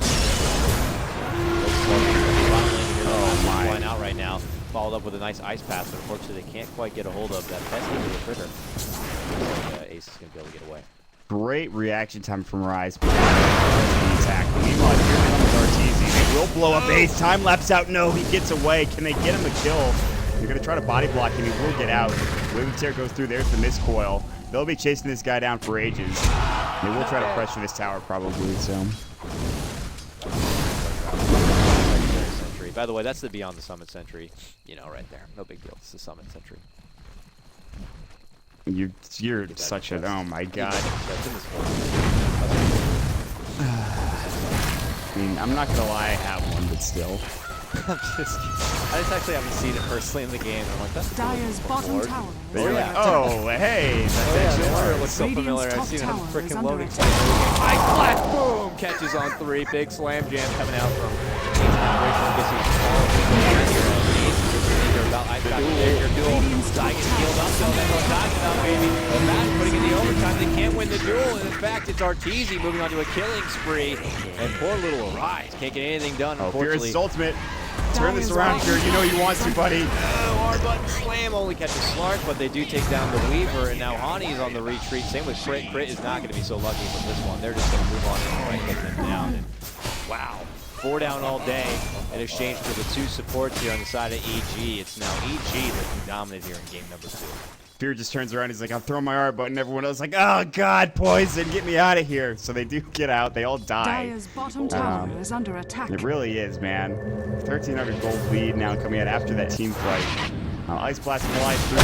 Oh my! Flying out right now, followed up with a nice ice pass, but unfortunately they can't quite get a hold of that pesky little critter. Ace is going to be able to get away. Great reaction time from Rise. The attack. Meanwhile, here comes Arteezy. They will blow up Ace. Time lapse out. No, he gets away. Can they get him a kill? They're going to try to body block him. He will get out. Wave of Tear goes through. There's the miscoil. They'll be chasing this guy down for ages. They will try to pressure this tower probably, so. Sentry. By the way, that's the Beyond the Summit Sentry. You know, right there. No big deal. It's the Summit Sentry. You're such a, oh my god. I mean, I'm not gonna lie, I have one, but still. I just actually haven't seen it personally in the game. I'm like, that's Dire's bottom tower is But you're under like, attack. oh, hey, that's actually no wonder it hard. looks so Radiant's familiar. I've top seen it on tower is freaking under loading. attack. Ice blast, boom! Catches on 3. Big slam jam coming out from putting in the overtime. They can't win the duel, and in fact, it's Arteezy moving on to a killing spree. And poor little Arise can't get anything done, Oh, Fear's unfortunately. ultimate. Turn this Dire's around, bottom Fear. You know you want to, buddy. R button slam only catches Slark, but they do take down the Weaver, and now Hani's on the retreat. Same with Crit. Crit is not going to be so lucky with this one. They're just going to move on and right, get them down. And wow, 4 down all day in exchange for the 2 supports here on the side of EG. It's now EG looking dominant here in game number 2. Fear just turns around. He's like, I'm throwing my R button. Everyone else is like, oh god, poison, get me out of here. So they do get out. They all die. Dire's bottom tower is under attack. It really is, man. 1,300 gold lead now coming out after that team fight. Ice Blast flies through.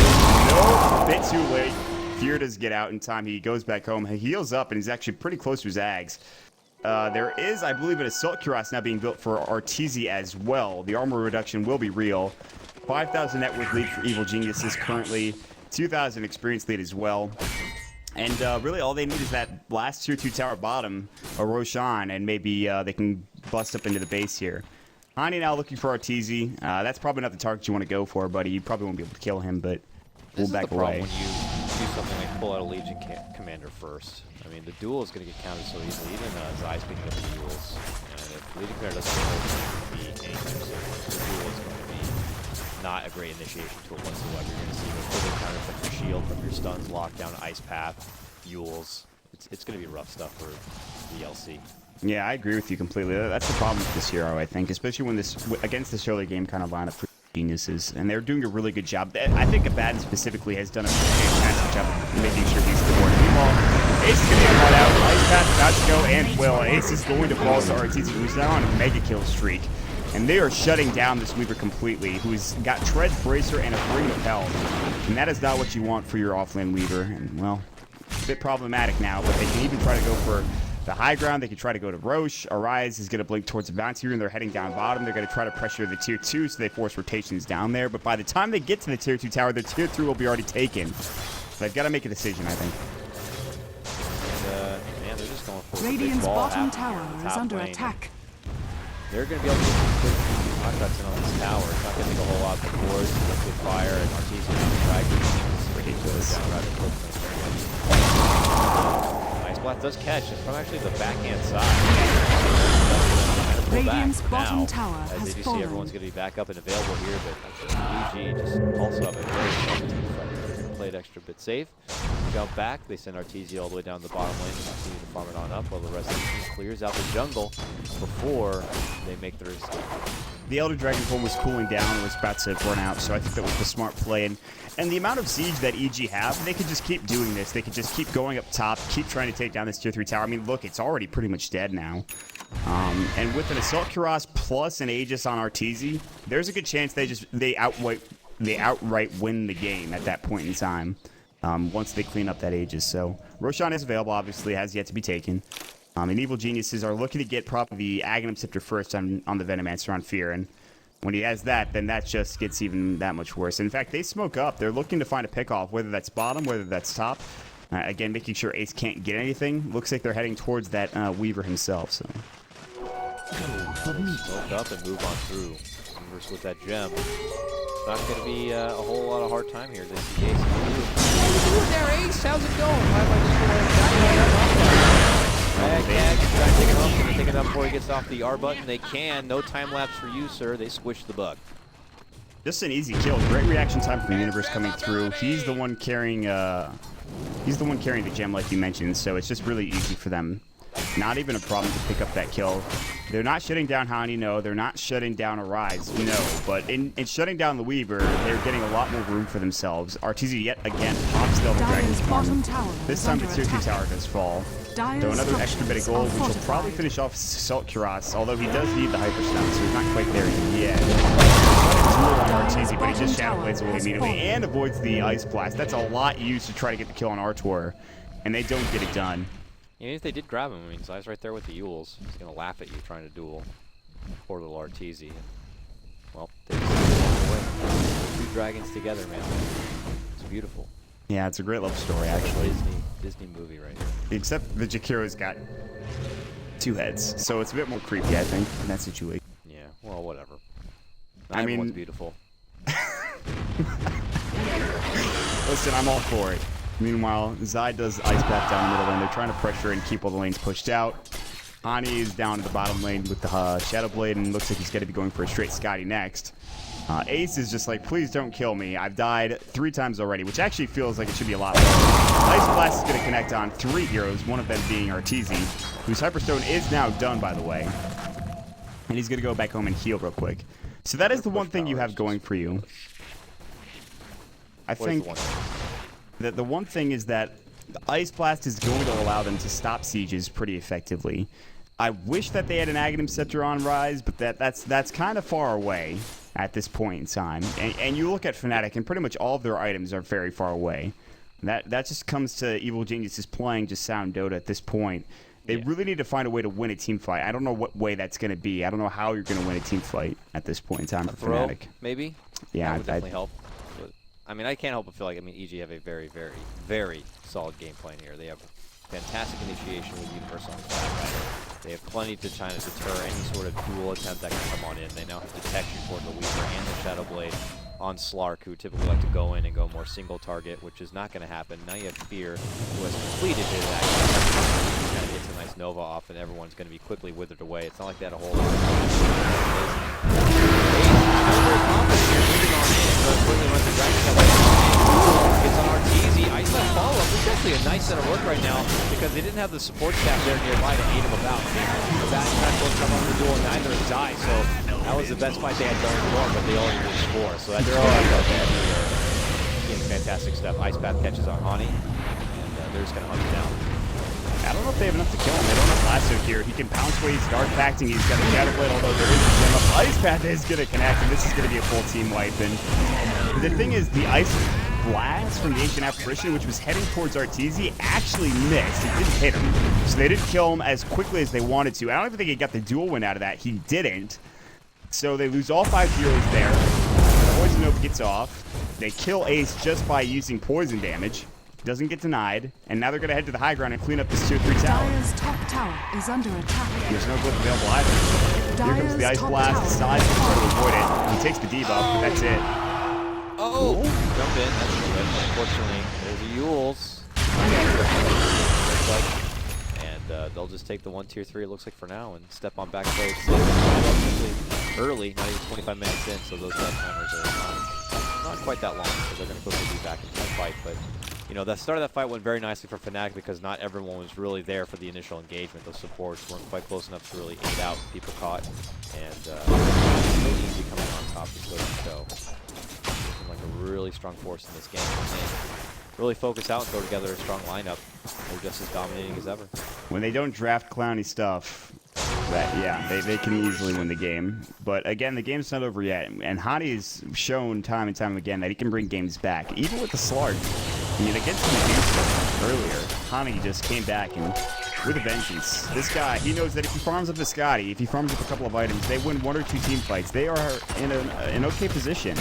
No, bit too late. Fear does get out in time. He goes back home. He heals up, and he's actually pretty close to his Ags. There is, I believe, an Assault Cuirass now being built for Arteezy as well. The armor reduction will be real. 5,000 net worth lead for Evil Geniuses currently. 2,000 experience lead as well. And really all they need is that last tier 2 tower bottom, a Roshan, and maybe they can bust up into the base here. Hani now looking for Arteezy. That's probably not the target you want to go for, buddy. You probably won't be able to kill him, but we'll back away. When you do something like pull out a Legion commander first. I mean, the duel is going to get counted so easily, even Zai's picking up the duels. And if Legion commander doesn't be anytime soon, the duel is going to be not a great initiation tool whatsoever. You're going to see the further counter from your shield, from your stuns, lockdown, ice path, Yules. It's going to be rough stuff for the LC. Yeah, I agree with you completely. That's the problem with this hero, I think, especially when this against this early game kind of lineup for Geniuses, and they're doing a really good job. I think Abaddon specifically has done a fantastic job of making sure he's the board. Meanwhile, Ace is going to get run out. Ice Path about to go, and will. Ace is going to fall to Arteezy, who's now on a mega kill streak. And they are shutting down this Weaver completely, who's got Tread's Bracer and a Ring of Health. And that is not what you want for your offlane Weaver. And, well, it's a bit problematic now, but they can even try to go for the high ground. They can try to go to Roche. Arise is going to blink towards the bounty and they're heading down bottom. They're going to try to pressure the tier 2, so they force rotations down there. But by the time they get to the tier 2 tower, the tier 3 will be already taken. So they've got to make a decision, I think. And, man, they're just going for Radiant's bottom tower is under attack. They're going to be able to get some quick knockouts in on this tower. It's not going to take a whole lot of the boards. Liquid fire and Arteezy and Dragon. It's ridiculous. Down rather quickly. Ice Blast does catch it from actually the backhand side. Radiant's bottom tower as has they do fallen. see everyone's going to be back up and available here, but UG just also have a very strong team fight. Played extra bit safe. Jump back. They send Arteezy all the way down the bottom lane and continue to farm it on up while the rest of the team clears out the jungle before they make their escape. The Elder Dragon form was cooling down and was about to burn out, so I think that was the smart play. And the amount of siege that EG have, they could just keep doing this. They could just keep going up top, keep trying to take down this tier 3 tower. I mean, look, it's already pretty much dead now. And with an Assault Cuirass plus an Aegis on Arteezy, there's a good chance they outright win the game at that point in time. Once they clean up that Aegis. So Roshan is available, obviously, has yet to be taken. And Evil Geniuses are looking to get probably the Aghanim Scepter first on the Venomancer on Fear. And when he has that, then that just gets even that much worse. In fact, they smoke up. They're looking to find a pickoff, whether that's bottom, whether that's top. Again, making sure Ace can't get anything. Looks like they're heading towards that Weaver himself. So smoke up and move on through. Universe with that gem. Not going to be a whole lot of hard time here. They see Ace. What are you doing there, Ace? How's it going? Why am I just trying to take it home. Can they take it up before he gets off the R button? They can. No time lapse for you, sir. They squished the bug. Just an easy kill. Great reaction time from Universe coming through. He's the one carrying the gem, like you mentioned. So it's just really easy for them. Not even a problem to pick up that kill. They're not shutting down Hani, no. They're not shutting down Arise, no. But in shutting down the Weaver, they're getting a lot more room for themselves. Arteezy yet again pops the Elder Dragon's farm. This time the tier 2 tower does fall. So another extra bit of gold, which will probably finish off Assault Cuirass, although he does need the Hyperstone, so he's not quite there yet. Arteezy, but he just Shadow Blades away immediately and avoids the Ice Blast. That's a lot used to try to get the kill on Artor, and they don't get it done. Even if they did grab him, I mean, Zai's right there with the Yules. He's going to laugh at you trying to duel poor little Arteezy. Well, they just walk away. Two dragons together, man. It's beautiful. Yeah, it's a great love story, actually. Disney movie right here. Except the Jakiro's got 2 heads, so it's a bit more creepy, I think, in that situation. Yeah, well, whatever. I mean, everyone's beautiful. Listen, I'm all for it. Meanwhile, Zai does Ice Path down the middle lane. They're trying to pressure and keep all the lanes pushed out. Hani is down to the bottom lane with the Shadow Blade and looks like he's going to be going for a straight Scotty next. Ace is just like, please don't kill me. I've died 3 times already, which actually feels like it should be a lot more. Ice Blast is going to connect on 3 heroes, one of them being Arteezy, whose Hyperstone is now done, by the way. And he's going to go back home and heal real quick. So that is the one thing you have going for you. I think that the one thing is that the Ice Blast is going to allow them to stop sieges pretty effectively. I wish that they had an Aghanim Scepter on Rise, but that's kind of far away at this point in time. And you look at Fnatic, and pretty much all of their items are very far away. That just comes to Evil Geniuses playing just sound Dota at this point. They really need to find a way to win a team fight. I don't know what way that's going to be. I don't know how you're going to win a team fight at this point in time for Throw, Fnatic. maybe? Yeah, that would definitely help. But, I mean, I can't help but feel like, EG have a very, very, very solid game plan here. They have fantastic initiation with Universe on the side. They have plenty to try to deter any sort of duel attempt that can come on in. They now have detection toward the Weaver and the Shadow Blade on Slark, who typically like to go in and go more single target, which is not going to happen. Now you have Fear, who has completed his action. He kind of gets a nice Nova off, and everyone's going to be quickly withered away. It's not like they had a whole lot Gets on Arteezy. Ice that follow-up. This is actually a nice set of work right now because they didn't have the support staff there nearby to aid him about. The back crash will come on the duel, neither has died, so that was the best fight they had going for them, but they already did score. So that's fantastic stuff. Ice Path catches on Hani, and they're just going to hunt him down. I don't know if they have enough to kill him. They don't have lasso here. He can pounce away. He's dark pacting. He's got a Shadow Blade, although there is enough. Ice Path is going to connect, and this is going to be a full team wipe. And the thing is, the Ice Blast from the Ancient Apparition, which was heading towards Arteezy, actually missed. It didn't hit him. So they didn't kill him as quickly as they wanted to. I don't even think he got the dual win out of that. He didn't. So they lose all 5 heroes there. Poison Nova gets off. They kill Ace just by using poison damage. Doesn't get denied, and now they're going to head to the high ground and clean up this tier 3 tower. Dire's top tower is under attack. There's no glyph available either. Here comes the Ice Blast. Decides to try to avoid it. He takes the debuff, but that's it. Oh! Jump in. That's good. Unfortunately, there's a Yules. And they'll just take the 1 tier 3, it looks like, for now, and step on back play early, not even 25 minutes in, so those death timers are not quite that long, so they're going to quickly be back into the fight. But you know, the start of that fight went very nicely for Fnatic because not everyone was really there for the initial engagement. Those supports weren't quite close enough to really aid out people caught, and really easy coming on top is good to show. Looking like a really strong force in this game. And really focus out and throw together a strong lineup. They're just as dominating as ever. When they don't draft clowny stuff, they can easily win the game. But again, the game's not over yet. And Hani's shown time and time again that he can bring games back, even with the Slark. I mean, against Medusa earlier, Hani just came back and with a vengeance. This guy, he knows that if he farms up Viscotti, if he farms up a couple of items, they win 1 or 2 team fights. They are in an okay position.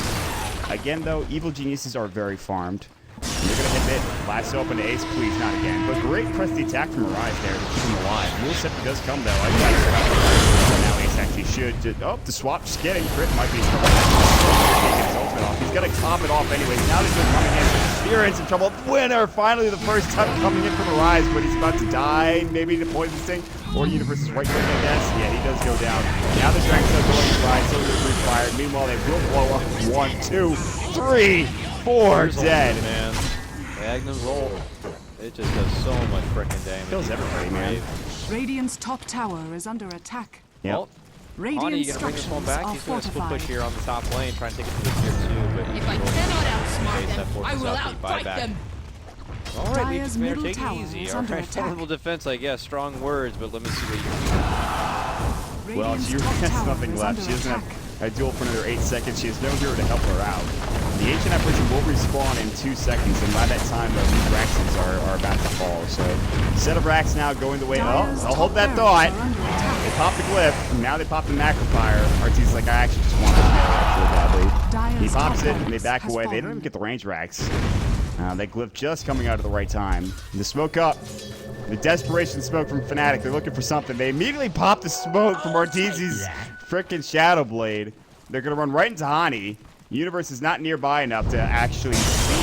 Again, though, Evil Geniuses are very farmed. They're going to hit it. Lasso up into Ace, please, not again. But great press the attack from Mirage there to keep him alive. Rule set does come, though. Now Ace actually should. Oh, the swap, just kidding. Crit might be in trouble. Taking his ultimate off. He's going to top it off anyways. Now he's coming in. Spearhead's in trouble. Winner! Finally, the first time coming in for Mirage, but he's about to die. Maybe the poison sting. Or Universe is right quick, I guess. Yeah, he does go down. Now the Dragon's going to ride. So they're refired. Meanwhile, they will blow up. 1, 2, 3, 4 dead. Man. Magnum's ult. It just does so much freaking damage. Kills everybody, man. Radiant's top tower is under attack. Yep. Well, Radiant Hani, you gonna bring this one structures back? are He's doing a split fortified. push here on the top lane, trying to take it to the tier 2. But If I cannot outsmart them, I will outfight buyback. them. All right, Legion Dire's Commander, middle take it tower easy. is All under right, attack. vulnerable defense, I guess. Strong words, but let me see what you can Well, Radiant's she top has tower nothing is left. under She doesn't attack. have a duel for another 8 seconds. She has no hero to help her out. The Ancient Apparition will respawn in 2 seconds, and by that time, these Raxes are about to fall. So, set of Rax now going the way. Dire's I'll hold that top thought. barracks are under attack. They popped the glyph, and now they popped the Macrophire. Arteezy's like, I actually just want to really badly. Dire's He pops top it, and they barracks back has away. They don't fallen. even get the range Rax. That glyph just coming out at the right time. The smoke up. The desperation smoke from Fnatic. They're looking for something. They immediately pop the smoke from Arteezy's frickin' Shadow Blade. They're going to run right into Hani. Universe is not nearby enough to actually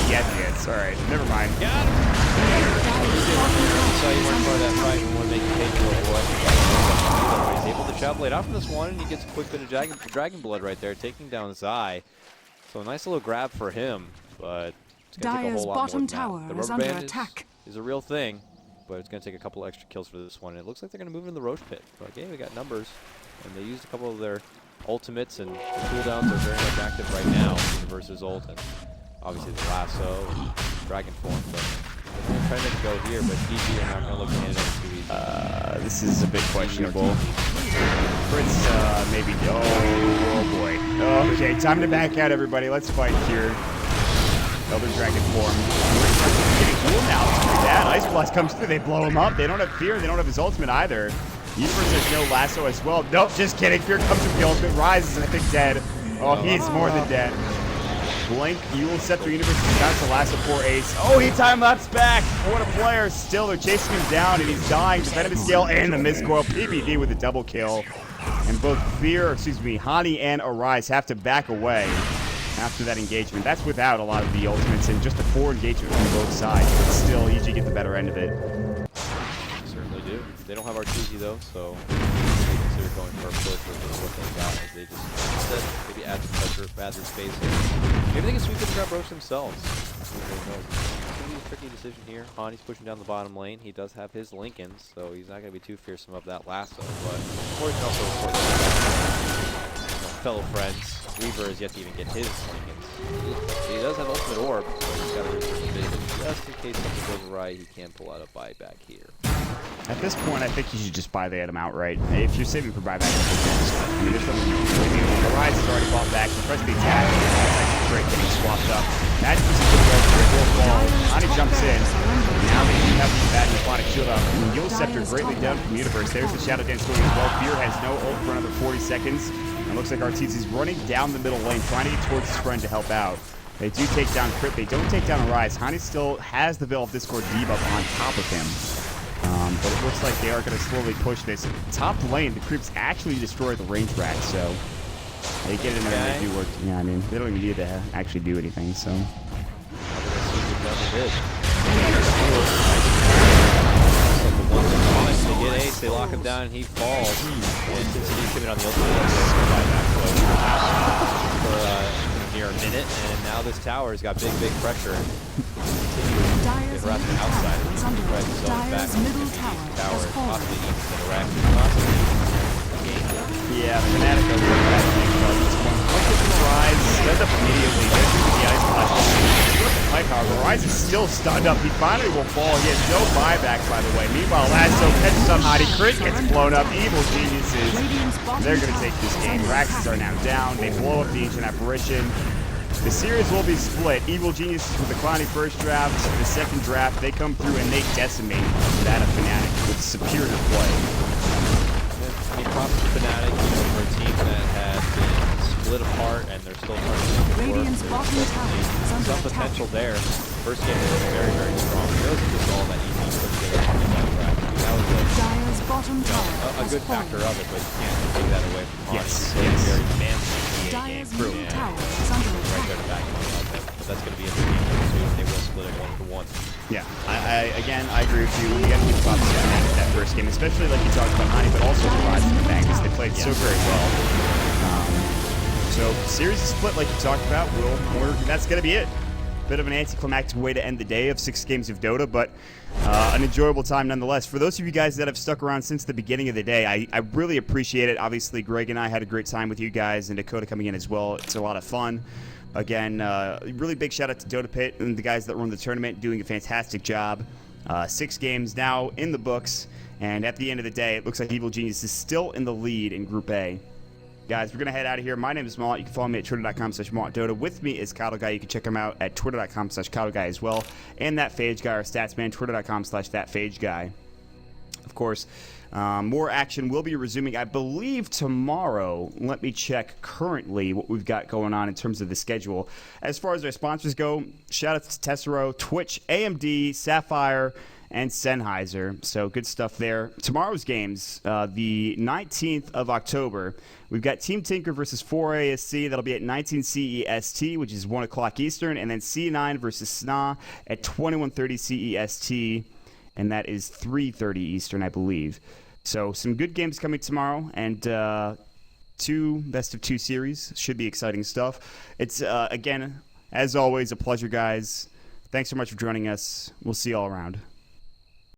get this. All right, never mind. got him. So you weren't part of that fight and want to make you pay for it. He's able to Shadow Blade out from this one, and he gets a quick bit of Dragon Blood right there, taking down Zai. So a nice little grab for him, but it's going to take a Dire's whole lot more bottom than tower that. The is rubber under band attack. is a real thing, but it's going to take a couple extra kills for this one. And it looks like they're going to move in the Roche Pit. But again, we got numbers, and they used a couple of their ultimates, and the cooldowns are very much active right now. Universe's ult, and obviously the Lasso and Dragon Form. But they're going to try to go here, but DG are not going to look at it too easy. This is a bit questionable. Fritz, maybe. Oh boy. Okay, time to back out, everybody. Let's fight here. Elder Dragon Form. Getting cool now. Look at that. Ice Blast comes through. They blow him up. They don't have Fear. They don't have his ultimate either. Universe has no lasso as well. Nope, just kidding. Fear comes with the ultimate. Rise is, I think, dead. Oh, he's more than dead. Blink, Yule, Scepter, Universe, counts the lasso for Ace. Oh, he time-lapsed back. What a player. Still, they're chasing him down, and he's dying. The Venomous Gale and the Mistcoil. PBD with a double kill. And both Hani and Arise have to back away after that engagement. That's without a lot of the ultimates and just a 4 engagement on both sides. But still, EG get the better end of it. Certainly do. They don't have Artusi though, so they consider going for a push with what they got. As they just instead maybe add the pressure, add the space. Maybe they can sweep the trap roach themselves. It's going to be a tricky decision here. Hani's pushing down the bottom lane. He does have his Lincolns, so he's not going to be too fearsome of that lasso. But or he can also report fellow friends. Weaver is yet to even get his Lincolns. He does have ultimate orb, so he's got to research a bit. But just in case something goes awry, he can pull out a buyback here. At this point, I think you should just buy the item outright. If you're saving for buyback, I mean, there's nothing you can do. The Rise is already bought back. The press the attack. That's great getting swapped up. Magic is a good way. Great will fall. Ani jumps in. Now they do have the bad Sonic shield up. Yule Scepter greatly down from Universe. There's the Shadow Dance going as well. Fear has no ult for another 40 seconds. And it looks like Arteezy's running down the middle lane, trying to get towards his friend to help out. They do take down Crit. They don't take down Arise. Hani still has the Veil of Discord debuff on top of him. But it looks like they are going to slowly push this. Top lane, the creeps actually destroy the range rack, so they get in there and they do work. Yeah, I mean, they don't even need to actually do anything, so. They get Ace, they lock him down, and he falls. And since he's coming on the ultimate, for near a minute, and now this tower has got big pressure. Dyer's They're middle outside. tower is under Right, attack. so back Dyer's middle tower tower has fallen. possibly even interact possibly. Yeah, Fnatic are really bad at this one. Look at the Rise, stunned up immediately. There's the Ice Blast. Like however, Rise is still stunned up. He finally will fall. He has no buyback, by the way. Meanwhile, Lasso catches on Hadi. Crit gets blown up. Evil Geniuses. They're going to take this game. Raxes are now down. They blow up the Ancient Apparition. The series will be split. Evil Geniuses with the Clowny first draft. The second draft, they come through and they decimate that of Fnatic with superior play. I mean, props to Fnatic, for a team that had been split apart and they're still trying to make it work. There's some potential there. First game was very strong. It wasn't just all that easy to put together on that track. That was a good factor of it, but you can't take that away from Hadi. Yes. Very fancy game Dyer's crew. middle tower is under Right there to attack. back him up. But that's going to be a big game too, and they will split it 1-1. Yeah, I agree with you. You got to give props to that first game, especially like you talked about Hani, but also the Rise of the Magnus. They played so very well. So series is split like you talked about. That's going to be it. Bit of an anticlimactic way to end the day of 6 games of Dota, but an enjoyable time nonetheless. For those of you guys that have stuck around since the beginning of the day, I really appreciate it. Obviously, Greg and I had a great time with you guys, and Dakota coming in as well. It's a lot of fun. Again, really big shout out to Dota Pit and the guys that run the tournament, doing a fantastic job. 6 games now in the books, and at the end of the day, it looks like Evil Genius is still in the lead in Group A. Guys, we're going to head out of here. My name is Malt. You can follow me at twitter.com/MaltDota. With me is Cattle Guy. You can check him out at twitter.com/CattleGuy as well. And that Phage Guy, our stats man, twitter.com/ThatPhageGuy. Of course, more action will be resuming, I believe, tomorrow. Let me check currently what we've got going on in terms of the schedule. As far as our sponsors go, shout out to Tessero, Twitch, AMD, Sapphire, and Sennheiser. So good stuff there. Tomorrow's games, the 19th of October, we've got Team Tinker versus 4ASC. That'll be at 19 CEST, which is 1 o'clock Eastern, and then C9 versus SNA at 21:30 CEST, and that is 3:30 Eastern, I believe. So some good games coming tomorrow, and 2 best-of-2 series. Should be exciting stuff. It's, again, as always, a pleasure, guys. Thanks so much for joining us. We'll see you all around.